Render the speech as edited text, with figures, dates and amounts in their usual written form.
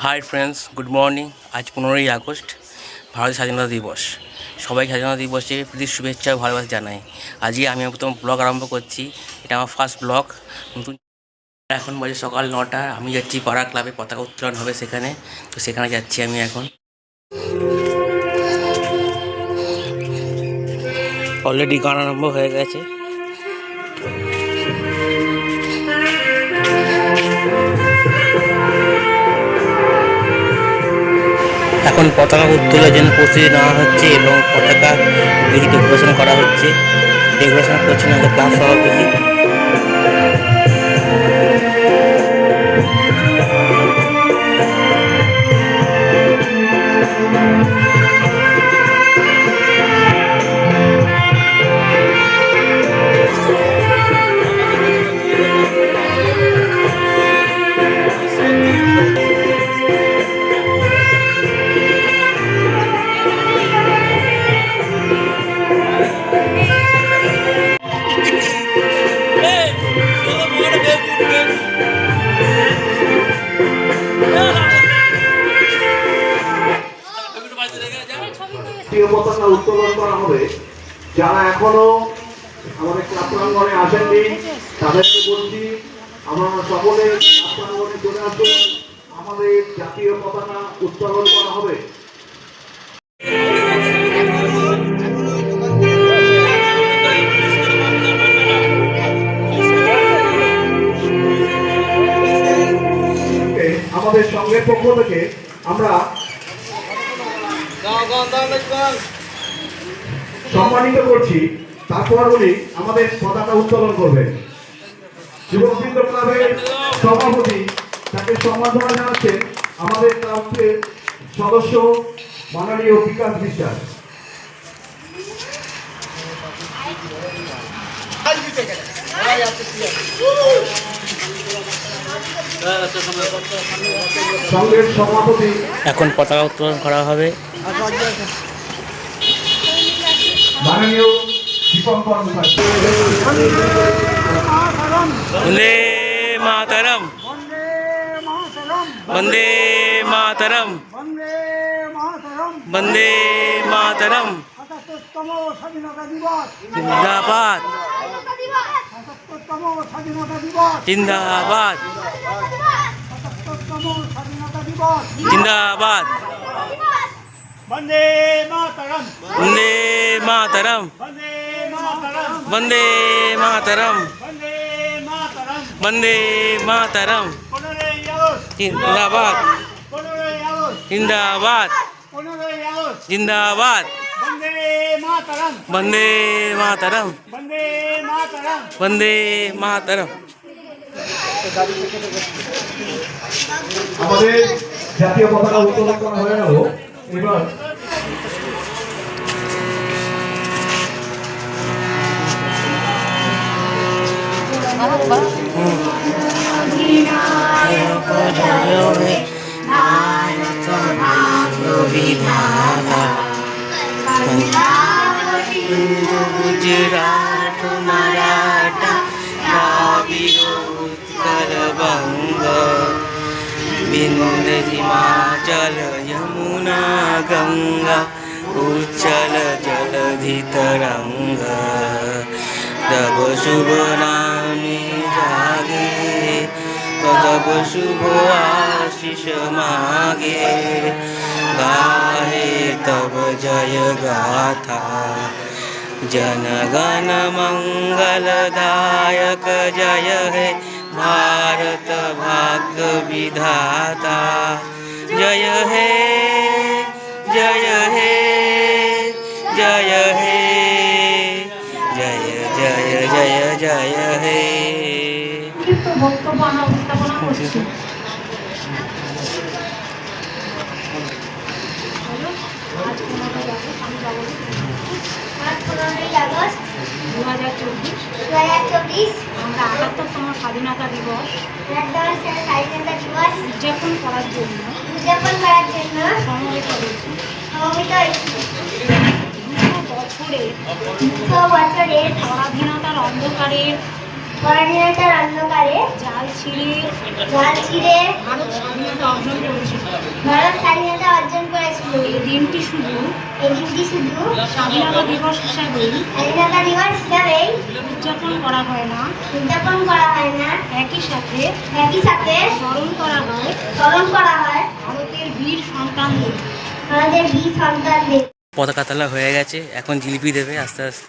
Hi friends, good morning. আজ 15ই August, ভারতের স্বাধীনতা দিবস। সবাইকে স্বাধীনতা দিবসে প্রীতি শুভেচ্ছা ও ভালোবাসা জানাই। আজকে আমি প্রথম ব্লগ আরম্ভ করছি। এটা আমার ফার্স্ট ব্লগ। নতুন এখন বাজে সকাল 9টা। আমি যাচ্ছি পাড়া ক্লাবে, পতাকা উত্তোলন হবে সেখানে। তো সেখানে যাচ্ছি আমি এখন। অলরেডি গান আরম্ভ হয়ে গেছে। এখন পতাকা উত্তোলনের জন্য প্রস্তুতি নেওয়া হচ্ছে এবং পতাকা ডেকোরেশন করা হচ্ছে। ডেকোরেশন করছেন আমাদের ক্লাব সভাপতি। পতাকা উত্তোলন করা হবে। যারা এখনো আমাদের ক্লাব প্রাঙ্গণে আসেননি তাদেরকে বলছি, আপনারা সকলে ক্লাব প্রাঙ্গণে চলে আসুন। আমাদের জাতীয় পতাকা উত্তোলন করা হবে। আমাদের সংঘের পক্ষ থেকে আমরা সম্মানিত করছি। তারপর উনি আমাদের পতাকা উত্তোলন করবেন। যুবকবৃন্দ ক্লাবের সভাপতি তাকে সম্মাননা জানাচ্ছেন আমাদের ক্লাবের সদস্য মাননীয় বিকাশ বিশ্বাস। সংঘের সভাপতি এখন পতাকা উত্তোলন করা হবে। মাননীয় দীপঙ্কর মুখার্জি। বন্দে মাতরম, বন্দে মাতরম, বন্দে মাতরম। জিন্দাবাদ, জিন্দাবাদ, জিন্দাবাদ। বন্দে মাতরম, বন্দে মাতরম, বন্দে বন্দে মাতরম, মাতরম, বন্দে মাতরম। বন্দে মাতরম। জিন্দাবাদ, জিন্দাবাদ, জিন্দাবাদ। বন্দে মাতরম, বন্দে মাতরম, বন্দে মাতরম। বন্দে মাতরম। আমাদের জাতীয় পতাকা উত্তোলন করা হয়ে গেল। এবার गुजरात मराठा द्राविड़ उत्कल बंग विंध्य हिमाचल यमुना गंगा उच्चल जलधि तरंग तब शुभ नामे जागे तब शुभ आशीष मागे गाहे तब जय गाथा जन गण मंगलदायक जय हे भारत भाग्य विधाता जय हे जय हे जय हे जय जय जय जय हे। বক্তব্য আমরা উপস্থাপনা করছি। আজ 15ই আগস্ট 2024 আমরা 78তম স্বাধীনতা দিবস উদযাপন করার জন্য সমবেত হয়েছি। 200 বছরের পরাধীনতার অন্ধকারের জাল ছিঁড়ে ভারত স্বাধীনতা অর্জন করেছিল। ভারত স্বাধীনতা অর্জন করেছিল। এই দিনটি শুধু স্বাধীনতা দিবস হিসাবেই উদযাপন করা হয় না, একই সাথে স্মরণ করা হয় ভারতের বীর সন্তানদের। পতাকা তোলা হয়ে গেছে, এখন জিলিপি দেবে আস্তে আস্তে।